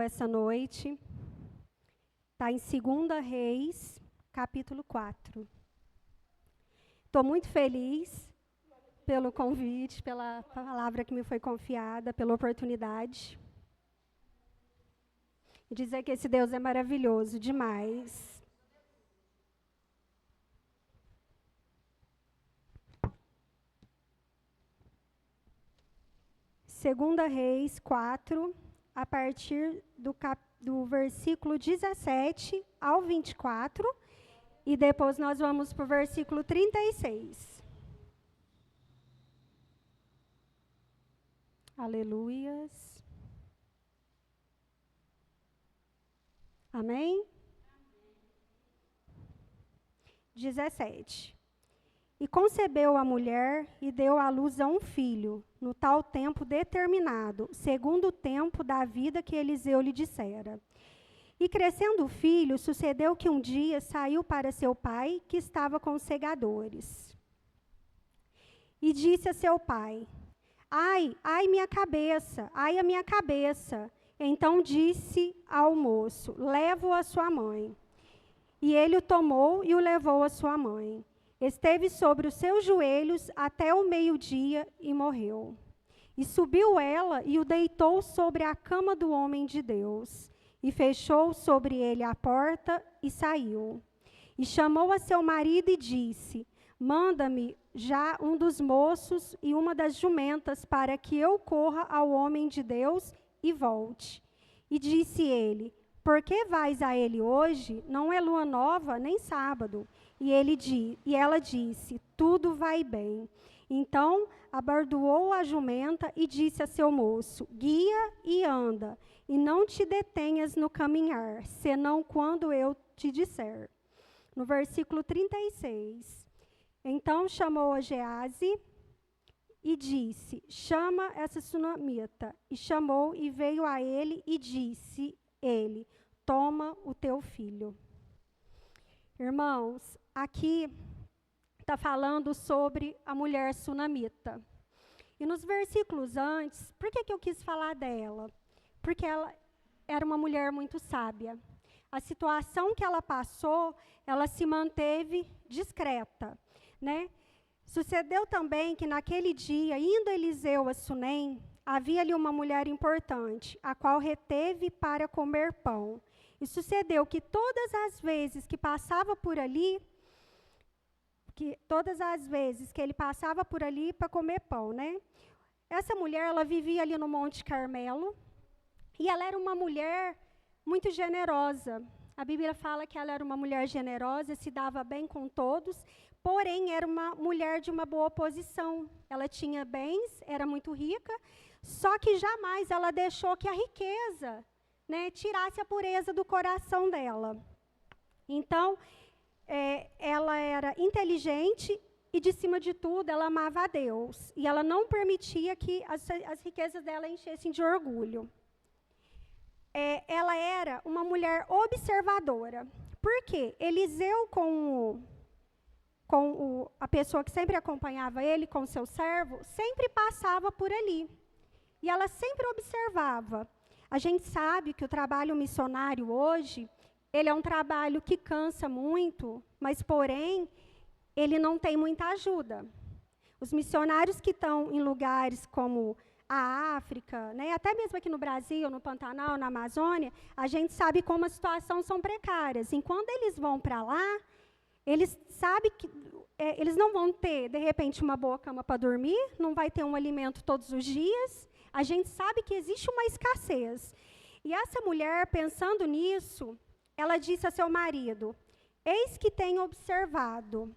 dessa noite está em 2 Reis, capítulo 4. Estou muito feliz pelo convite, pela palavra que me foi confiada, pela oportunidade. E dizer que esse Deus é maravilhoso demais. Segunda Reis 4, a partir do versículo 17 ao 24, e depois nós vamos para o versículo 36. Aleluias. Amém? 17. E concebeu a mulher e deu à luz a um filho, no tal tempo determinado, segundo o tempo da vida que Eliseu lhe dissera. E crescendo o filho, sucedeu que um dia saiu para seu pai, que estava com os segadores. E disse a seu pai: Ai, ai minha cabeça, ai a minha cabeça. Então disse ao moço: Leva-o à sua mãe. E ele o tomou e o levou à sua mãe. Esteve sobre os seus joelhos até o meio-dia e morreu. E subiu ela e o deitou sobre a cama do homem de Deus. E fechou sobre ele a porta e saiu. E chamou a seu marido e disse: Manda-me já um dos moços e uma das jumentas, para que eu corra ao homem de Deus e volte. E disse ele: Por que vais a ele hoje? Não é lua nova, nem sábado. E ela disse: Tudo vai bem. Então abordoou a jumenta e disse a seu moço: Guia e anda, e não te detenhas no caminhar, senão quando eu te disser. No versículo 36. Então chamou a Gease e disse: Chama essa sunamita. E chamou e veio a ele e disse ele: Toma o teu filho. Irmãos, aqui está falando sobre a mulher sunamita. E nos versículos antes, por que eu quis falar dela? Porque ela era uma mulher muito sábia. A situação que ela passou, ela se manteve discreta, né? Sucedeu também que naquele dia, indo Eliseu a Sunem, havia ali uma mulher importante, a qual reteve para comer pão. E sucedeu que todas as vezes que passava por ali, todas as vezes que ele passava por ali para comer pão, né? Essa mulher, ela vivia ali no Monte Carmelo, e ela era uma mulher muito generosa. A Bíblia fala que ela era uma mulher generosa, se dava bem com todos, porém era uma mulher de uma boa posição. Ela tinha bens, era muito rica, só que jamais ela deixou que a riqueza, né, tirasse a pureza do coração dela. Então, ela era inteligente e, de cima de tudo, ela amava a Deus. E ela não permitia que as riquezas dela enchessem de orgulho. Ela era uma mulher observadora. Por quê? Eliseu, a pessoa que sempre acompanhava ele, com o seu servo, sempre passava por ali. E ela sempre observava. A gente sabe que o trabalho missionário hoje, ele é um trabalho que cansa muito, mas, porém, ele não tem muita ajuda. Os missionários que estão em lugares como a África, né, até mesmo aqui no Brasil, no Pantanal, na Amazônia, a gente sabe como as situações são precárias. E quando eles vão para lá, eles sabem que eles não vão ter, de repente, uma boa cama para dormir, não vai ter um alimento todos os dias. A gente sabe que existe uma escassez. E essa mulher, pensando nisso, ela disse a seu marido: Eis que tenho observado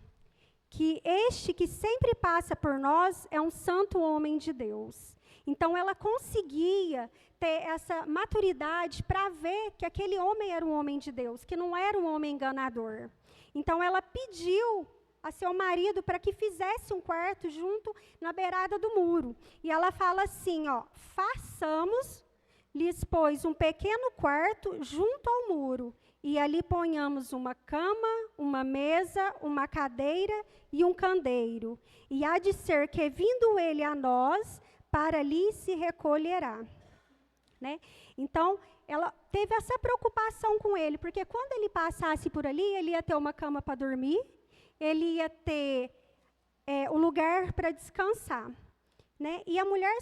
que este que sempre passa por nós é um santo homem de Deus. Então, ela conseguia ter essa maturidade para ver que aquele homem era um homem de Deus, que não era um homem enganador. Então, ela pediu a seu marido para que fizesse um quarto junto na beirada do muro. E ela fala assim, façamos-lhes, pois, um pequeno quarto junto ao muro, e ali ponhamos uma cama, uma mesa, uma cadeira e um candeeiro. E há de ser que, vindo ele a nós, para ali se recolherá. Né? Então, ela teve essa preocupação com ele, porque quando ele passasse por ali, ele ia ter uma cama para dormir, ele ia ter um lugar para descansar. Né? E a mulher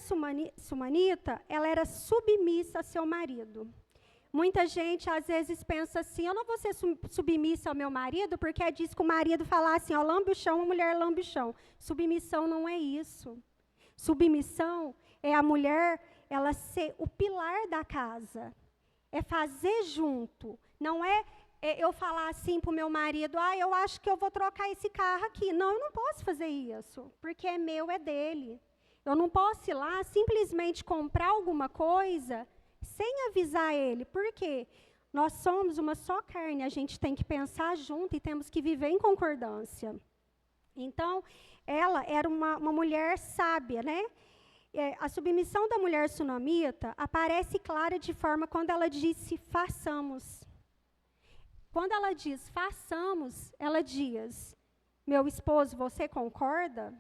sumanita, ela era submissa a seu marido. Muita gente, às vezes, pensa assim, eu não vou ser submissa ao meu marido, porque diz que o marido falar assim, ó, lambe o chão, a mulher lambe o chão. Submissão não é isso. Submissão é a mulher, ela ser o pilar da casa. É fazer junto. Não é eu falar assim para o meu marido, eu acho que eu vou trocar esse carro aqui. Não, eu não posso fazer isso, porque é meu, é dele. Eu não posso ir lá simplesmente comprar alguma coisa sem avisar ele. Por quê? Nós somos uma só carne, a gente tem que pensar junto e temos que viver em concordância. Então, ela era uma mulher sábia, né? A submissão da mulher sunamita aparece clara de forma quando ela disse, façamos. Quando ela diz, façamos, ela diz, meu esposo, você concorda?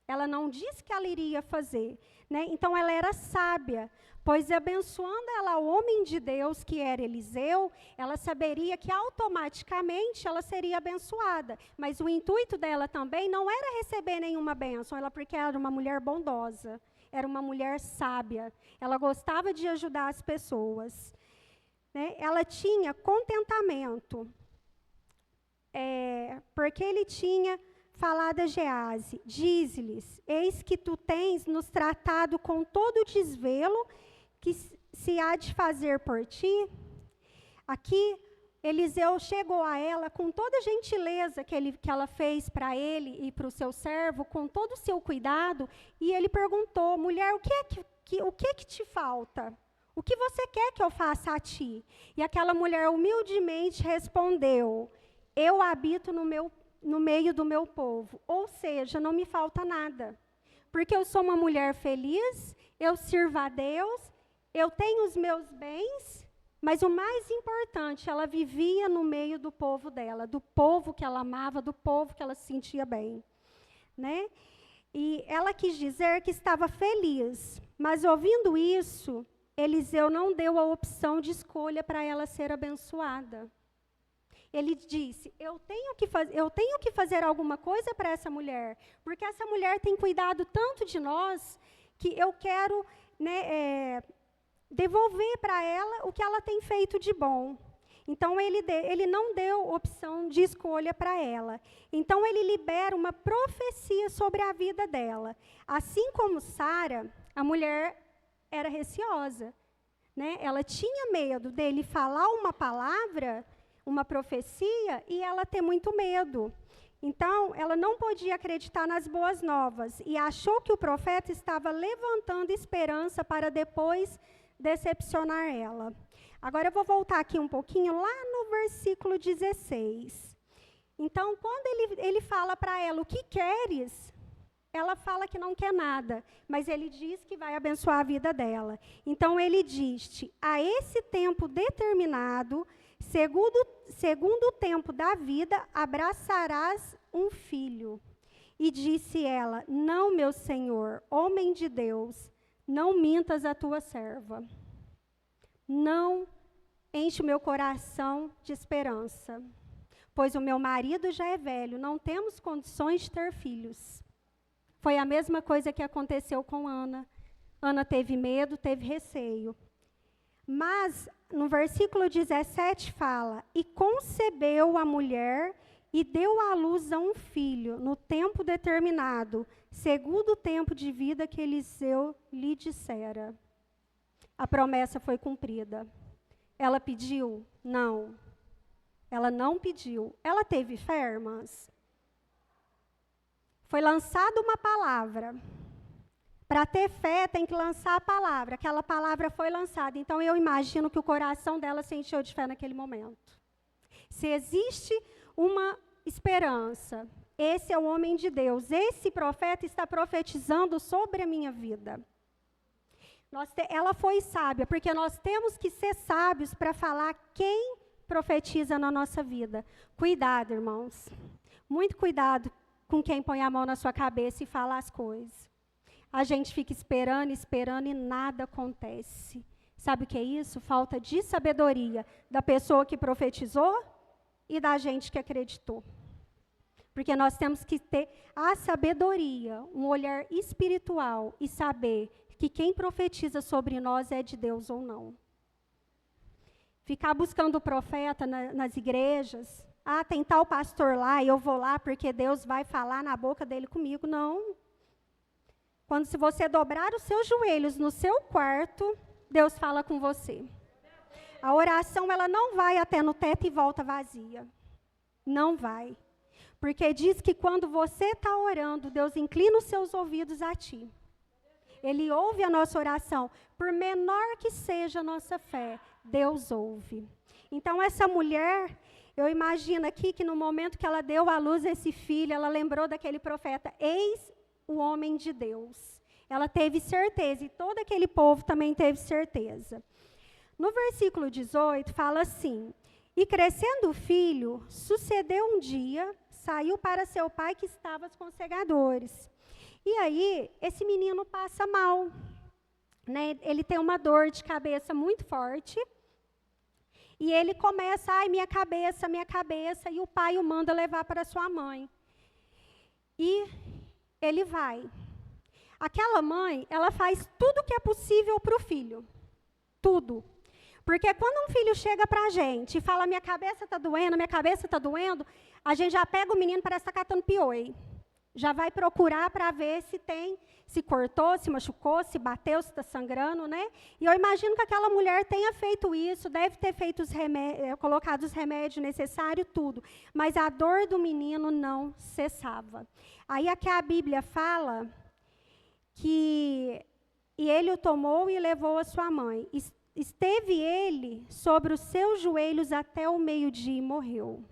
Ela não disse que ela iria fazer, né? Então, ela era sábia, pois abençoando ela o homem de Deus, que era Eliseu, ela saberia que automaticamente ela seria abençoada. Mas o intuito dela também não era receber nenhuma bênção, porque ela era uma mulher bondosa, era uma mulher sábia, ela gostava de ajudar as pessoas. Né? Ela tinha contentamento, porque ele tinha falado a Gease, diz-lhes, eis que tu tens nos tratado com todo o desvelo que se há de fazer por ti. Aqui, Eliseu chegou a ela com toda a gentileza que ela fez para ele e para o seu servo, com todo o seu cuidado, e ele perguntou, mulher, o que te falta? O que você quer que eu faça a ti? E aquela mulher humildemente respondeu, eu habito no meio do meu povo, ou seja, não me falta nada, porque eu sou uma mulher feliz, eu sirvo a Deus, eu tenho os meus bens, mas o mais importante, ela vivia no meio do povo dela, do povo que ela amava, do povo que ela se sentia bem, né? E ela quis dizer que estava feliz, mas ouvindo isso, Eliseu não deu a opção de escolha para ela ser abençoada. Ele disse, eu tenho que fazer alguma coisa para essa mulher, porque essa mulher tem cuidado tanto de nós, que eu quero, né, devolver para ela o que ela tem feito de bom. Então, ele não deu opção de escolha para ela. Então, ele libera uma profecia sobre a vida dela. Assim como Sara, a mulher era receosa, né? Ela tinha medo dele falar uma palavra, uma profecia, e ela ter muito medo. Então, ela não podia acreditar nas boas novas e achou que o profeta estava levantando esperança para depois decepcionar ela. Agora, eu vou voltar aqui um pouquinho, lá no versículo 16. Então, quando ele fala para ela, o que queres? Ela fala que não quer nada, mas ele diz que vai abençoar a vida dela. Então, ele diz, a esse tempo determinado, segundo o tempo da vida, abraçarás um filho. E disse ela, não, meu senhor, homem de Deus, não mintas a tua serva. Não enche o meu coração de esperança, pois o meu marido já é velho, não temos condições de ter filhos. Foi a mesma coisa que aconteceu com Ana. Ana teve medo, teve receio. Mas, no versículo 17 fala, e concebeu a mulher e deu à luz a um filho, no tempo determinado, segundo o tempo de vida que Eliseu lhe dissera. A promessa foi cumprida. Ela pediu? Não. Ela não pediu. Ela teve fé, irmãs? Foi lançada uma palavra. Para ter fé, tem que lançar a palavra. Aquela palavra foi lançada. Então, eu imagino que o coração dela se encheu de fé naquele momento. Se existe uma esperança, esse é o homem de Deus. Esse profeta está profetizando sobre a minha vida. Ela foi sábia, porque nós temos que ser sábios para falar quem profetiza na nossa vida. Cuidado, irmãos. Muito cuidado com quem põe a mão na sua cabeça e fala as coisas. A gente fica esperando e nada acontece. Sabe o que é isso? Falta de sabedoria da pessoa que profetizou e da gente que acreditou. Porque nós temos que ter a sabedoria, um olhar espiritual e saber que quem profetiza sobre nós é de Deus ou não. Ficar buscando o profeta nas igrejas, tem tal pastor lá e eu vou lá porque Deus vai falar na boca dele comigo. Não. Quando se você dobrar os seus joelhos no seu quarto, Deus fala com você. A oração, ela não vai até no teto e volta vazia. Não vai. Porque diz que quando você está orando, Deus inclina os seus ouvidos a ti. Ele ouve a nossa oração. Por menor que seja a nossa fé, Deus ouve. Então, essa mulher, eu imagino aqui que no momento que ela deu à luz esse filho, ela lembrou daquele profeta, eis o homem de Deus. Ela teve certeza, e todo aquele povo também teve certeza. No versículo 18, fala assim, e crescendo o filho, sucedeu um dia, saiu para seu pai que estava com os segadores. E aí, esse menino passa mal, né? Ele tem uma dor de cabeça muito forte, e ele começa, minha cabeça, e o pai o manda levar para sua mãe. E ele vai. Aquela mãe, ela faz tudo o que é possível para o filho. Tudo. Porque quando um filho chega para a gente e fala, minha cabeça está doendo, a gente já pega o menino, parece que está catando pioi. Já vai procurar para ver se cortou, se machucou, se bateu, se está sangrando, né? E eu imagino que aquela mulher tenha feito isso, deve ter feito colocado os remédios necessários, tudo. Mas a dor do menino não cessava. Aí aqui a Bíblia fala que ele o tomou e levou a sua mãe. Esteve ele sobre os seus joelhos até o meio-dia e morreu.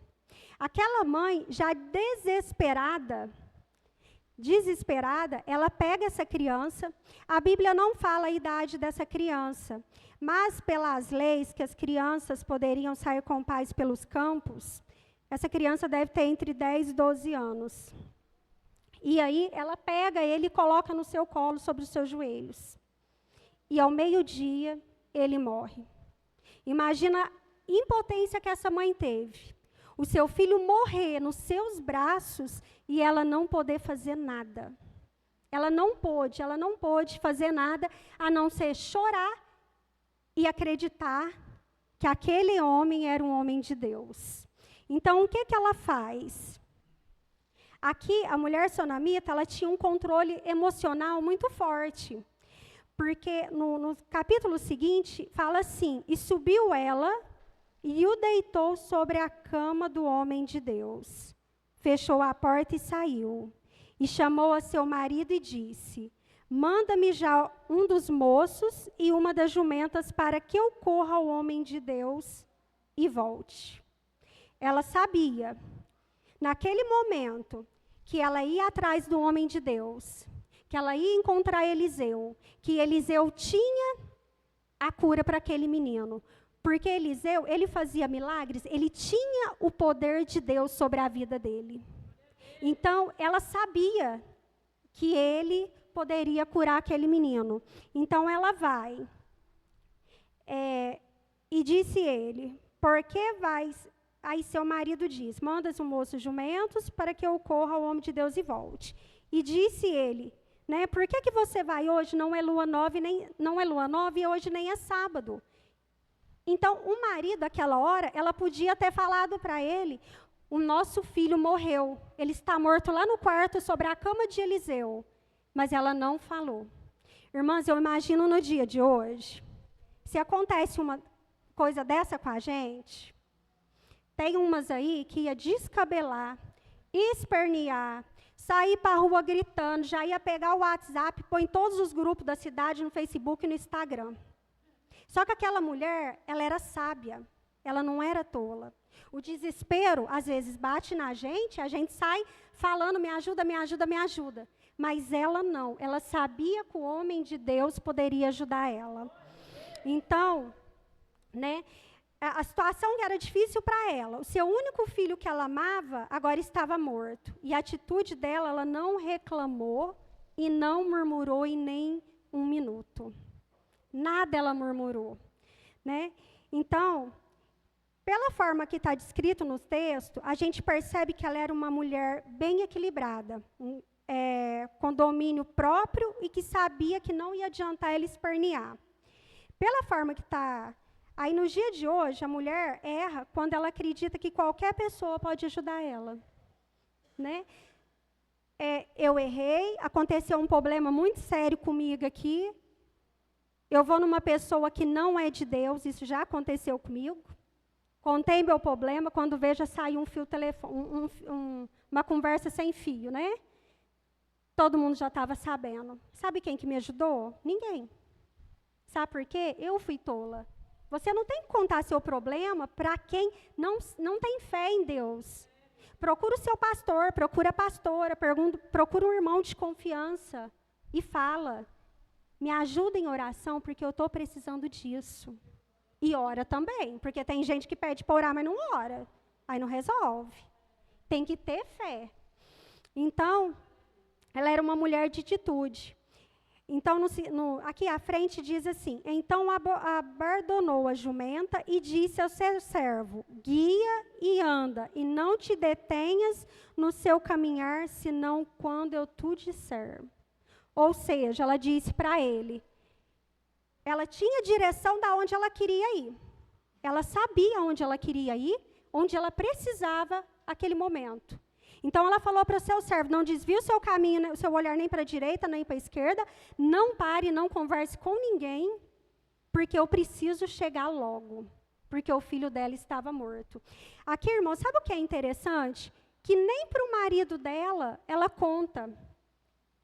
Aquela mãe, já desesperada, ela pega essa criança. A Bíblia não fala a idade dessa criança, mas pelas leis que as crianças poderiam sair com pais pelos campos, essa criança deve ter entre 10 e 12 anos. E aí ela pega ele e coloca no seu colo, sobre os seus joelhos. E ao meio-dia, ele morre. Imagina a impotência que essa mãe teve. O seu filho morrer nos seus braços e ela não poder fazer nada. Ela não pôde fazer nada a não ser chorar e acreditar que aquele homem era um homem de Deus. Então, o que ela faz? Aqui, a mulher sunamita, ela tinha um controle emocional muito forte. Porque no capítulo seguinte, fala assim, e subiu ela e o deitou sobre a cama do homem de Deus. Fechou a porta e saiu. E chamou a seu marido e disse, manda-me já um dos moços e uma das jumentas para que eu corra ao homem de Deus e volte. Ela sabia, naquele momento, que ela ia atrás do homem de Deus, que ela ia encontrar Eliseu, que Eliseu tinha a cura para aquele menino. Porque Eliseu, ele fazia milagres, ele tinha o poder de Deus sobre a vida dele. Então, ela sabia que ele poderia curar aquele menino. Então, ela vai. E disse ele, por que vais... Aí seu marido diz, mandas um moço jumentos para que eu corra ao homem de Deus e volte. E disse ele, né, por que você vai hoje? Não é lua nova e hoje nem é sábado. Então, o marido, aquela hora, ela podia ter falado para ele, o nosso filho morreu, ele está morto lá no quarto, sobre a cama de Eliseu. Mas ela não falou. Irmãs, eu imagino no dia de hoje, se acontece uma coisa dessa com a gente, tem umas aí que ia descabelar, espernear, sair para a rua gritando, já ia pegar o WhatsApp, põe em todos os grupos da cidade, no Facebook e no Instagram. Só que aquela mulher, ela era sábia, ela não era tola. O desespero, às vezes, bate na gente, a gente sai falando, me ajuda, me ajuda, me ajuda. Mas ela não, ela sabia que o homem de Deus poderia ajudar ela. Então, né, a situação que era difícil para ela, o seu único filho que ela amava, agora estava morto. E a atitude dela, ela não reclamou e não murmurou em nem um minuto. nada ela murmurou, né? Então, pela forma que está descrito no texto, a gente percebe que ela era uma mulher bem equilibrada, com domínio próprio e que sabia que não ia adiantar ela espernear. Pela forma que está... Aí, nos dias de hoje, a mulher erra quando ela acredita que qualquer pessoa pode ajudar ela, né? Eu errei, aconteceu um problema muito sério comigo aqui, eu vou numa pessoa que não é de Deus, isso já aconteceu comigo, contei meu problema, quando vejo sai um fio telefone, uma conversa sem fio, né? Todo mundo já estava sabendo. Sabe quem que me ajudou? Ninguém. Sabe por quê? Eu fui tola. Você não tem que contar seu problema para quem não tem fé em Deus. Procura o seu pastor, procura a pastora, procura um irmão de confiança e fala. Me ajuda em oração, porque eu estou precisando disso. E ora também, porque tem gente que pede para orar, mas não ora. Aí não resolve. Tem que ter fé. Então, ela era uma mulher de atitude. Então, aqui à frente diz assim, então abandonou a jumenta e disse ao seu servo, guia e anda, e não te detenhas no seu caminhar, senão quando eu te disser. Ou seja, ela disse para ele, ela tinha direção da onde ela queria ir. Ela sabia onde ela queria ir, onde ela precisava aquele momento. Então, ela falou para o seu servo, não desvie o seu caminho, o seu olhar nem para a direita, nem para a esquerda, não pare, não converse com ninguém, porque eu preciso chegar logo, porque o filho dela estava morto. Aqui, irmão, sabe o que é interessante? Que nem para o marido dela, ela conta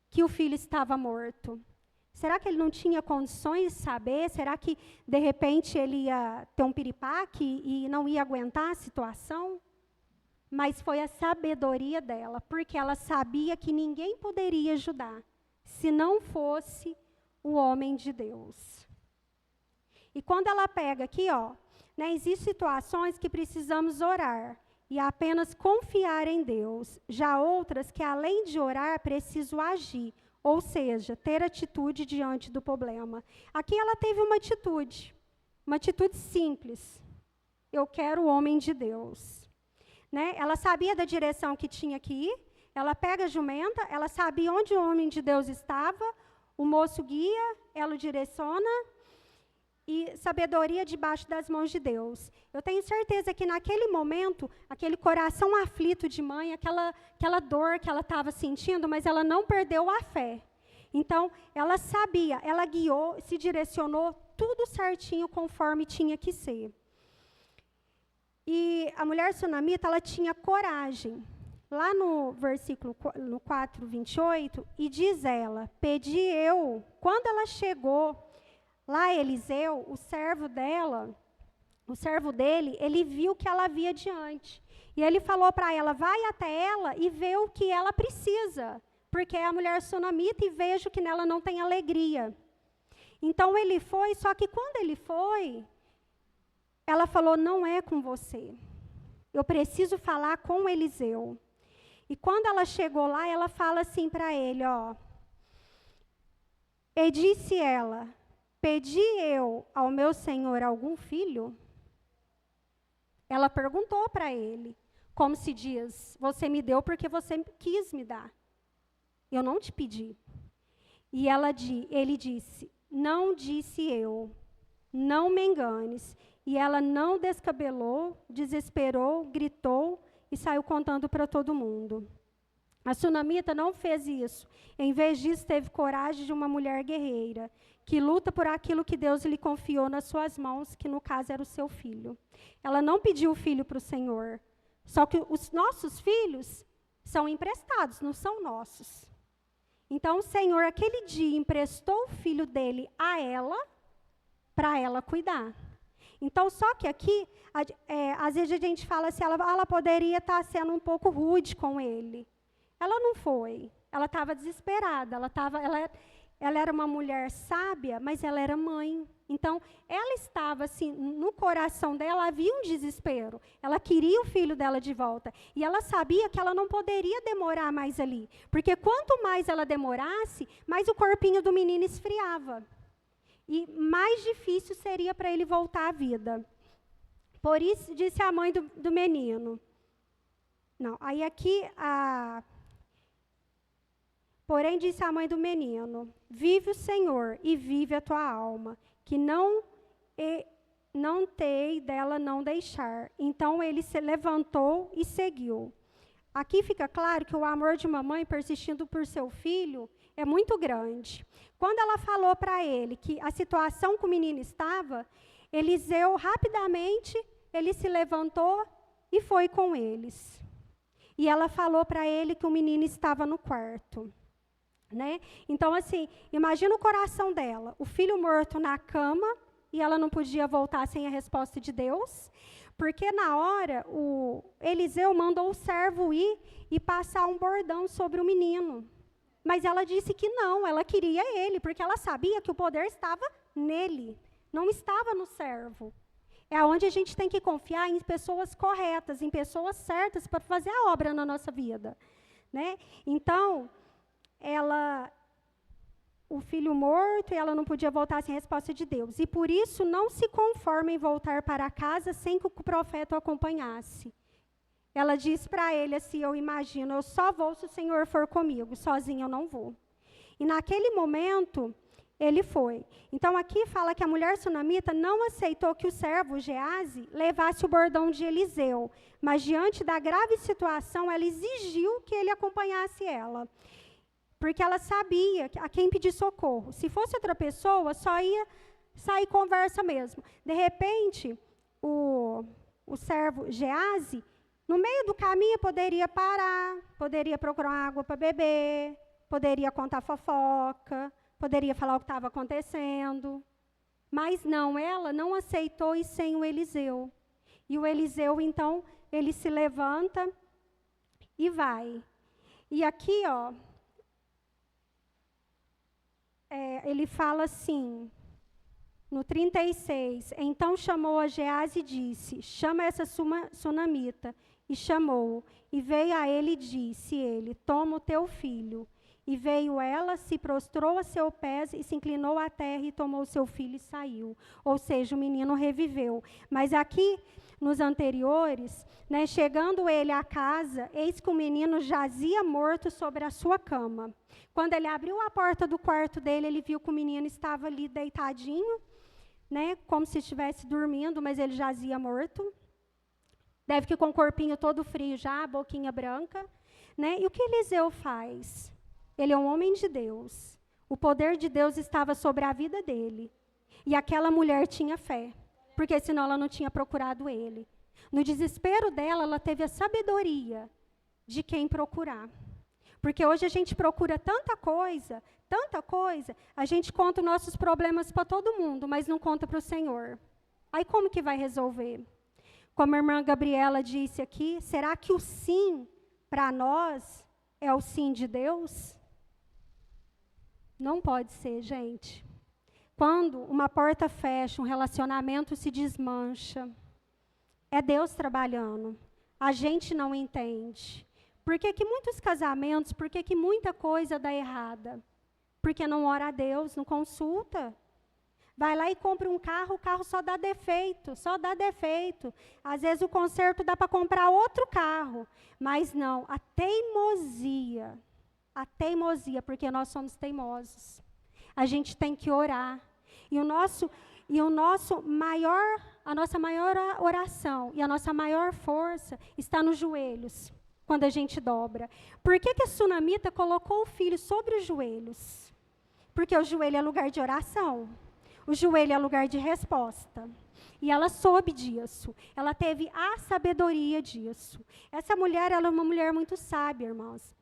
que o filho estava morto. Será que ele não tinha condições de saber? Será que, de repente, ele ia ter um piripaque e não ia aguentar a situação? Mas foi a sabedoria dela, porque ela sabia que ninguém poderia ajudar, se não fosse o homem de Deus. E quando ela pega aqui, né, existem situações que precisamos orar e apenas confiar em Deus. Já outras que, além de orar, preciso agir, ou seja, ter atitude diante do problema. Aqui ela teve uma atitude simples. Eu quero o homem de Deus. Né? Ela sabia da direção que tinha que ir, ela pega a jumenta, ela sabia onde o homem de Deus estava, o moço guia, ela o direciona, e sabedoria debaixo das mãos de Deus. Eu tenho certeza que naquele momento, aquele coração aflito de mãe, aquela dor que ela estava sentindo, mas ela não perdeu a fé. Então, ela sabia, ela guiou, se direcionou tudo certinho conforme tinha que ser. E a mulher sunamita, ela tinha coragem. Lá no versículo 4, 28, e diz ela, pedi eu, quando ela chegou, lá Eliseu, o servo dele, ele viu o que ela havia diante. E ele falou para ela, vai até ela e vê o que ela precisa, porque é a mulher sunamita e vejo que nela não tem alegria. Então ele foi, só que quando ele foi, ela falou, não é com você. Eu preciso falar com Eliseu. E quando ela chegou lá, ela fala assim para ele, e disse ela, pedi eu ao meu senhor algum filho? Ela perguntou para ele, como se diz, você me deu porque você quis me dar. Eu não te pedi. E ele disse, não disse eu, não me enganes. E ela não descabelou, desesperou, gritou e saiu contando para todo mundo. A sunamita não fez isso. Em vez disso, teve coragem de uma mulher guerreira, que luta por aquilo que Deus lhe confiou nas suas mãos, que no caso era o seu filho. Ela não pediu o filho para o Senhor. Só que os nossos filhos são emprestados, não são nossos. Então, o Senhor, aquele dia, emprestou o filho dele a ela, para ela cuidar. Então, só que aqui, às vezes a gente fala assim, ela poderia estar sendo um pouco rude com ele. Ela não foi. Ela estava desesperada. Ela era uma mulher sábia, mas ela era mãe. Então, ela estava assim, no coração dela havia um desespero. Ela queria o filho dela de volta. E ela sabia que ela não poderia demorar mais ali. Porque quanto mais ela demorasse, mais o corpinho do menino esfriava. e mais difícil seria para ele voltar à vida. Por isso, disse a mãe do menino. Não, aí aqui, porém disse a mãe do menino, vive o Senhor e vive a tua alma, que não tei dela não deixar. Então ele se levantou e seguiu. Aqui fica claro que o amor de uma mãe persistindo por seu filho é muito grande. Quando ela falou para ele que a situação que o menino estava, Eliseu rapidamente, ele se levantou e foi com eles. E ela falou para ele que o menino estava no quarto. Né? Então, assim, imagina o coração dela, o filho morto na cama, e ela não podia voltar sem a resposta de Deus, porque na hora o Eliseu mandou o servo ir e passar um bordão sobre o menino. Mas ela disse que não, ela queria ele, porque ela sabia que o poder estava nele, não estava no servo. É onde a gente tem que confiar em pessoas corretas, em pessoas certas para fazer a obra na nossa vida. Né? Então, o filho morto, e ela não podia voltar sem a resposta de Deus. E por isso não se conforma em voltar para casa sem que o profeta o acompanhasse. Ela disse para ele assim, eu imagino, eu só vou se o Senhor for comigo, sozinha eu não vou. E naquele momento, ele foi. Então aqui fala que a mulher sunamita não aceitou que o servo Geazi levasse o bordão de Eliseu, mas diante da grave situação, ela exigiu que ele acompanhasse ela. Porque ela sabia a quem pedir socorro. Se fosse outra pessoa, só ia sair conversa mesmo. De repente, o servo Geazi, no meio do caminho, poderia parar, poderia procurar água para beber, poderia contar fofoca, poderia falar o que estava acontecendo. Mas não, ela não aceitou ir sem o Eliseu. E o Eliseu, então, ele se levanta e vai. E aqui, ó, ele fala assim, no 36, então chamou a Geazi e disse, chama essa sunamita. E chamou, e veio a ele e disse ele, toma o teu filho. E veio ela, se prostrou a seus pés e se inclinou à terra e tomou seu filho e saiu. Ou seja, o menino reviveu. Mas aqui, nos anteriores, né, chegando ele à casa, eis que o menino jazia morto sobre a sua cama. Quando ele abriu a porta do quarto dele, ele viu que o menino estava ali deitadinho, né, como se estivesse dormindo, mas ele jazia morto. Deve que com o corpinho todo frio já, a boquinha branca. Né? E o que Eliseu faz? Ele é um homem de Deus. O poder de Deus estava sobre a vida dele. E aquela mulher tinha fé, porque senão ela não tinha procurado ele. No desespero dela, ela teve a sabedoria de quem procurar. Porque hoje a gente procura tanta coisa, a gente conta os nossos problemas para todo mundo, mas não conta para o Senhor. Aí como que vai resolver? Como a irmã Gabriela disse aqui, será que o sim para nós é o sim de Deus? Não pode ser, gente. Quando uma porta fecha, um relacionamento se desmancha, é Deus trabalhando. A gente não entende. Por que muitos casamentos, por que muita coisa dá errada? Porque não ora a Deus, não consulta. Vai lá e compra um carro, o carro só dá defeito. Às vezes o conserto dá para comprar outro carro. Mas não, a teimosia, porque nós somos teimosos. A gente tem que orar. A nossa maior oração e a nossa maior força está nos joelhos, quando a gente dobra. Por que a sunamita colocou o filho sobre os joelhos? Porque o joelho é lugar de oração. O joelho é lugar de resposta. E ela soube disso. Ela teve a sabedoria disso. Essa mulher, ela é uma mulher muito sábia, irmãos.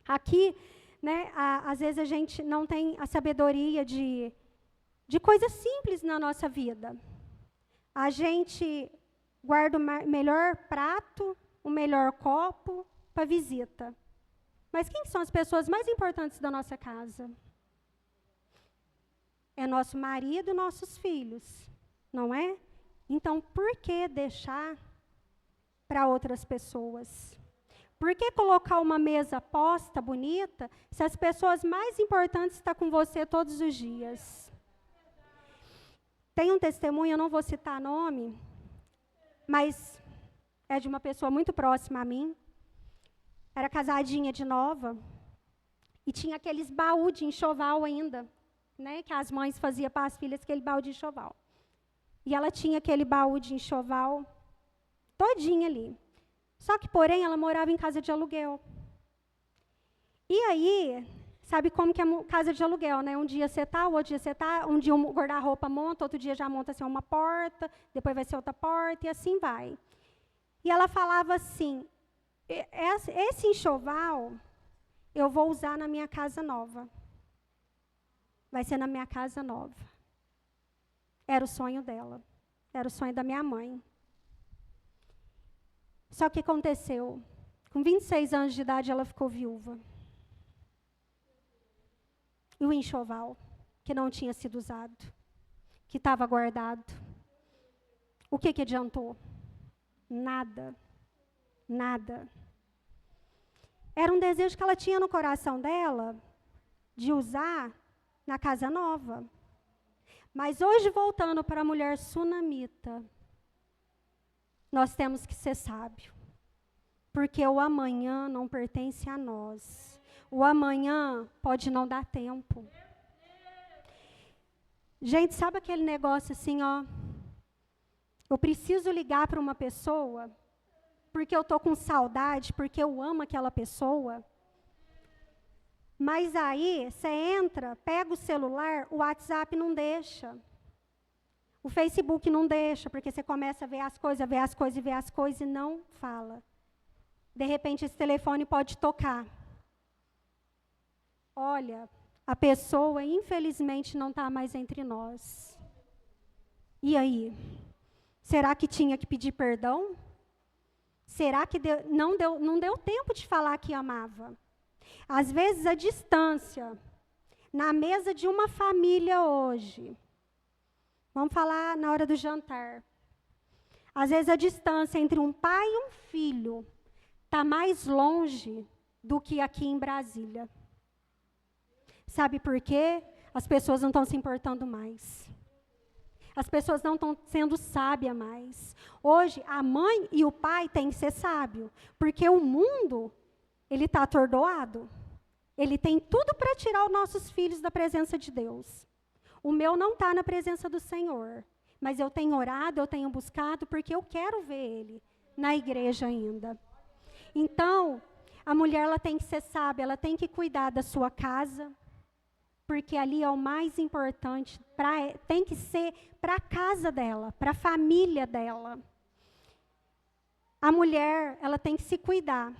Aqui, né, às vezes a gente não tem a sabedoria de coisas simples na nossa vida. A gente guarda o melhor prato, o melhor copo para visita. Mas quem são as pessoas mais importantes da nossa casa? É nosso marido e nossos filhos, não é? Então, por que deixar para outras pessoas? Por que colocar uma mesa posta, bonita, se as pessoas mais importantes estão com você todos os dias? Tem um testemunho, eu não vou citar nome, mas é de uma pessoa muito próxima a mim. Era casadinha de nova e tinha aqueles baús de enxoval ainda, né, que as mães faziam para as filhas, aquele baú de enxoval. E ela tinha aquele baú de enxoval todinho ali. Só que, porém, ela morava em casa de aluguel. E aí, sabe como que é casa de aluguel, né? Um dia você tá, o outro dia você tá, um dia um guarda-roupa monta, outro dia já monta assim uma porta, depois vai ser outra porta e assim vai. E ela falava assim, esse enxoval eu vou usar na minha casa nova. Vai ser na minha casa nova. Era o sonho dela. Era o sonho da minha mãe. Só que aconteceu. Com 26 anos de idade, ela ficou viúva. E o enxoval, que não tinha sido usado, que estava guardado, o que adiantou? Nada. Nada. Era um desejo que ela tinha no coração dela de usar na casa nova. Mas hoje, voltando para a mulher sunamita, nós temos que ser sábio, porque o amanhã não pertence a nós. O amanhã pode não dar tempo. Gente, sabe aquele negócio assim, ó? Eu preciso ligar para uma pessoa, porque eu estou com saudade, porque eu amo aquela pessoa. Mas aí, você entra, pega o celular, o WhatsApp não deixa. O Facebook não deixa, porque você começa a ver as coisas e não fala. De repente, esse telefone pode tocar. Olha, a pessoa, infelizmente, não está mais entre nós. E aí? Será que tinha que pedir perdão? Será que não deu tempo de falar que amava? Às vezes, a distância, na mesa de uma família hoje, vamos falar na hora do jantar, às vezes a distância entre um pai e um filho está mais longe do que aqui em Brasília. Sabe por quê? As pessoas não estão se importando mais. As pessoas não estão sendo sábias mais. Hoje, a mãe e o pai têm que ser sábios, porque o mundo, ele está atordoado. Ele tem tudo para tirar os nossos filhos da presença de Deus. O meu não está na presença do Senhor, mas eu tenho orado, eu tenho buscado, porque eu quero ver ele na igreja ainda. Então, a mulher ela tem que ser sábia, ela tem que cuidar da sua casa, porque ali é o mais importante, tem que ser para a casa dela, para a família dela. A mulher, ela tem que se cuidar.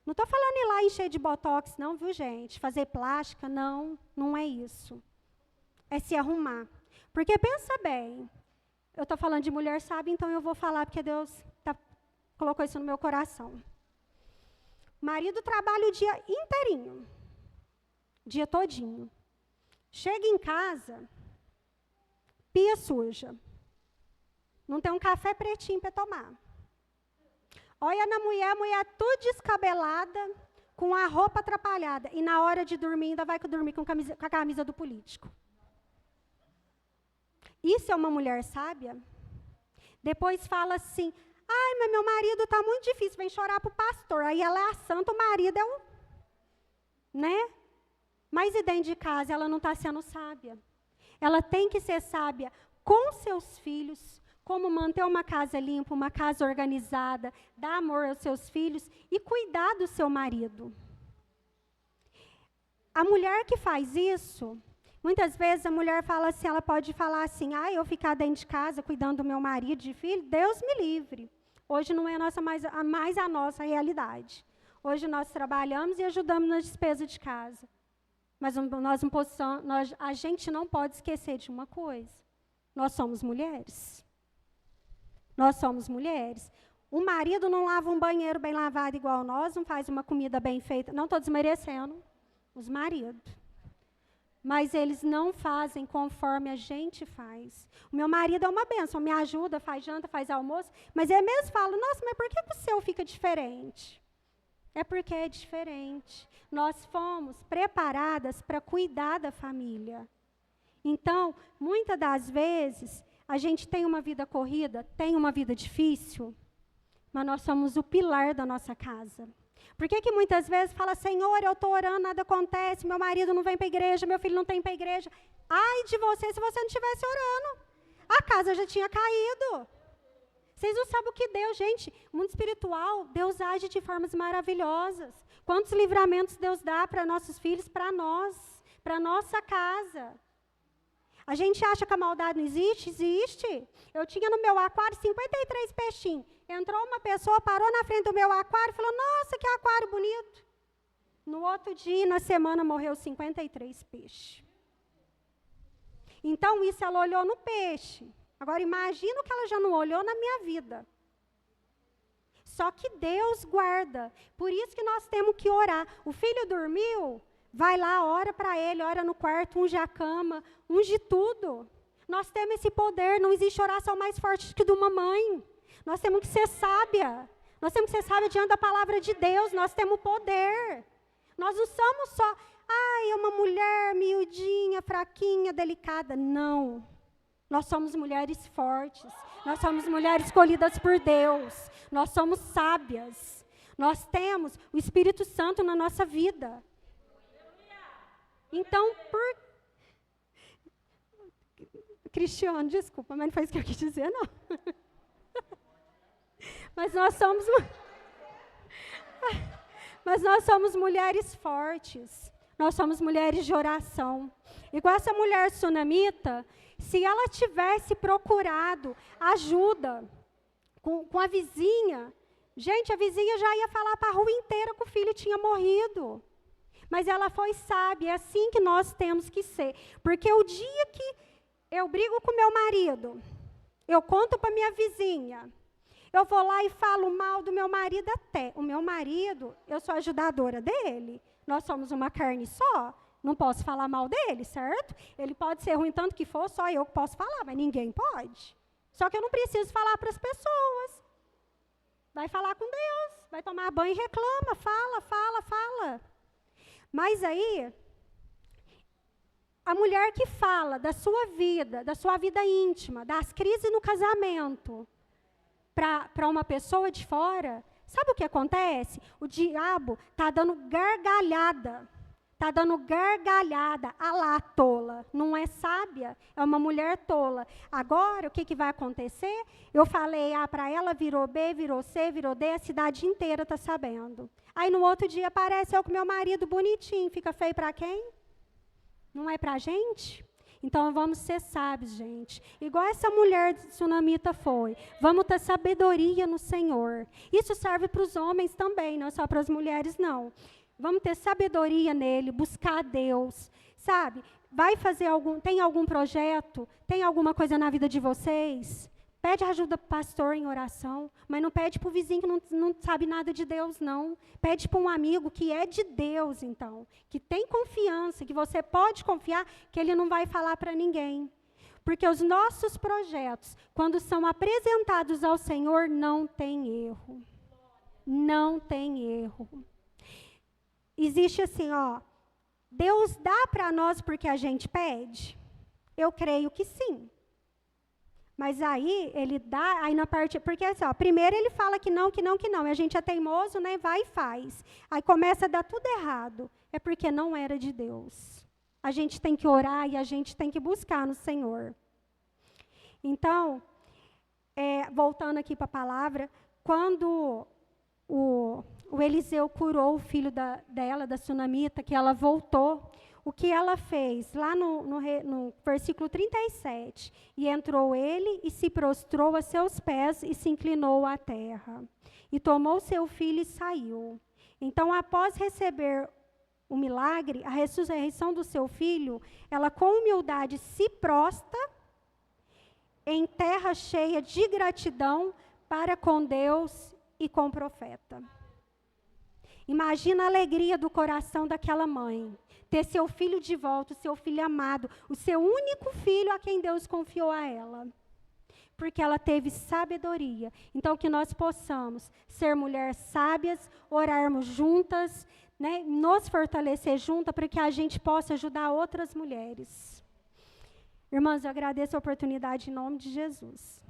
Não estou falando ir lá encher de botox, não, viu, gente? Fazer plástica, não é isso. É se arrumar. Porque pensa bem, eu estou falando de mulher sábia, então eu vou falar porque Deus colocou isso no meu coração. O marido trabalha o dia inteirinho, dia todinho. Chega em casa, pia suja. Não tem um café pretinho para tomar. Olha na mulher, a mulher tudo descabelada, com a roupa atrapalhada. E na hora de dormir, ainda vai dormir com a camisa do político. Isso é uma mulher sábia? Depois fala assim, ai, mas meu marido está muito difícil, vem chorar para o pastor. Aí ela é a santa, o marido é o... Né? Mas e dentro de casa, ela não está sendo sábia. Ela tem que ser sábia com seus filhos, como manter uma casa limpa, uma casa organizada, dar amor aos seus filhos e cuidar do seu marido. A mulher que faz isso, muitas vezes a mulher fala assim, ela pode falar assim, eu ficar dentro de casa cuidando do meu marido, de filho, Deus me livre. Hoje não é mais a nossa realidade. Hoje nós trabalhamos e ajudamos na despesa de casa. Mas a gente não pode esquecer de uma coisa. Nós somos mulheres. Nós somos mulheres. O marido não lava um banheiro bem lavado igual nós, não faz uma comida bem feita. Não estou desmerecendo os maridos. Mas eles não fazem conforme a gente faz. O meu marido é uma bênção, me ajuda, faz janta, faz almoço, mas ele mesmo fala, nossa, mas por que o seu fica diferente? É porque é diferente. Nós fomos preparadas para cuidar da família. Então, muitas das vezes, a gente tem uma vida corrida, tem uma vida difícil, mas nós somos o pilar da nossa casa. Por que muitas vezes fala, Senhor, eu estou orando, nada acontece, meu marido não vem para a igreja, meu filho não tem para a igreja. Ai de você se você não estivesse orando. A casa já tinha caído. Vocês não sabem o que Deus, gente, mundo espiritual, Deus age de formas maravilhosas. Quantos livramentos Deus dá para nossos filhos, para nós, para nossa casa. A gente acha que a maldade não existe? Existe. Eu tinha no meu aquário 53 peixinhos. Entrou uma pessoa, parou na frente do meu aquário e falou, nossa, que aquário bonito. No outro dia, na semana, morreu 53 peixes. Então, isso ela olhou no peixe. Agora, imagina o que ela já não olhou na minha vida. Só que Deus guarda. Por isso que nós temos que orar. O filho dormiu, vai lá, ora para ele, ora no quarto, unge a cama, unge tudo. Nós temos esse poder, não existe oração mais forte que de uma mãe. Nós temos que ser sábia. Nós temos que ser sábia diante da palavra de Deus. Nós temos poder. Nós não somos só, é uma mulher miudinha, fraquinha, delicada. Não. Nós somos mulheres fortes. Nós somos mulheres escolhidas por Deus. Nós somos sábias. Nós temos o Espírito Santo na nossa vida. Então, Cristiano, desculpa, mas não foi isso que eu quis dizer, não. Mas nós somos mulheres fortes. Nós somos mulheres de oração. Igual essa mulher sunamita, se ela tivesse procurado ajuda com a vizinha, gente, a vizinha já ia falar para a rua inteira que o filho tinha morrido. Mas ela foi sábia, é assim que nós temos que ser. Porque o dia que eu brigo com meu marido, eu conto para minha vizinha, eu vou lá e falo mal do meu marido até. O meu marido, eu sou ajudadora dele. Nós somos uma carne só. Não posso falar mal dele, certo? Ele pode ser ruim tanto que for, só eu que posso falar, mas ninguém pode. Só que eu não preciso falar para as pessoas. Vai falar com Deus, vai tomar banho e reclama, fala. Mas aí, a mulher que fala da sua vida íntima, das crises no casamento, para uma pessoa de fora, sabe o que acontece? O diabo está dando gargalhada. Está dando gargalhada. Ah lá, tola. Não é sábia, é uma mulher tola. Agora, o que vai acontecer? Eu falei A para ela, virou B, virou C, virou D, a cidade inteira está sabendo. Aí, no outro dia, aparece eu com meu marido bonitinho. Fica feio para quem? Não é para a gente? Então, vamos ser sábios, gente. Igual essa mulher sunamita foi. Vamos ter sabedoria no Senhor. Isso serve para os homens também, não é só para as mulheres, não. Vamos ter sabedoria nele, buscar a Deus, sabe? Tem algum projeto? Tem alguma coisa na vida de vocês? Pede ajuda para o pastor em oração, mas não pede para o vizinho que não sabe nada de Deus, não. Pede para um amigo que é de Deus, então, que tem confiança, que você pode confiar que ele não vai falar para ninguém. Porque os nossos projetos, quando são apresentados ao Senhor, não tem erro. Não tem erro. Existe assim, Deus dá para nós porque a gente pede? Eu creio que sim. Mas aí, ele dá, aí na parte, porque assim, primeiro ele fala que não, e a gente é teimoso, né, vai e faz. Aí começa a dar tudo errado. É porque não era de Deus. A gente tem que orar e a gente tem que buscar no Senhor. Então, voltando aqui para a palavra, quando o Eliseu curou o filho dela, da sunamita, que ela voltou, o que ela fez? Lá no versículo 37, e entrou ele e se prostrou a seus pés e se inclinou à terra. E tomou seu filho e saiu. Então, após receber o milagre, a ressurreição do seu filho, ela com humildade se prostra em terra cheia de gratidão para com Deus e com o profeta. Imagina a alegria do coração daquela mãe, ter seu filho de volta, o seu filho amado, o seu único filho a quem Deus confiou a ela. Porque ela teve sabedoria. Então, que nós possamos ser mulheres sábias, orarmos juntas, né, nos fortalecer juntas, para que a gente possa ajudar outras mulheres. Irmãs, eu agradeço a oportunidade em nome de Jesus.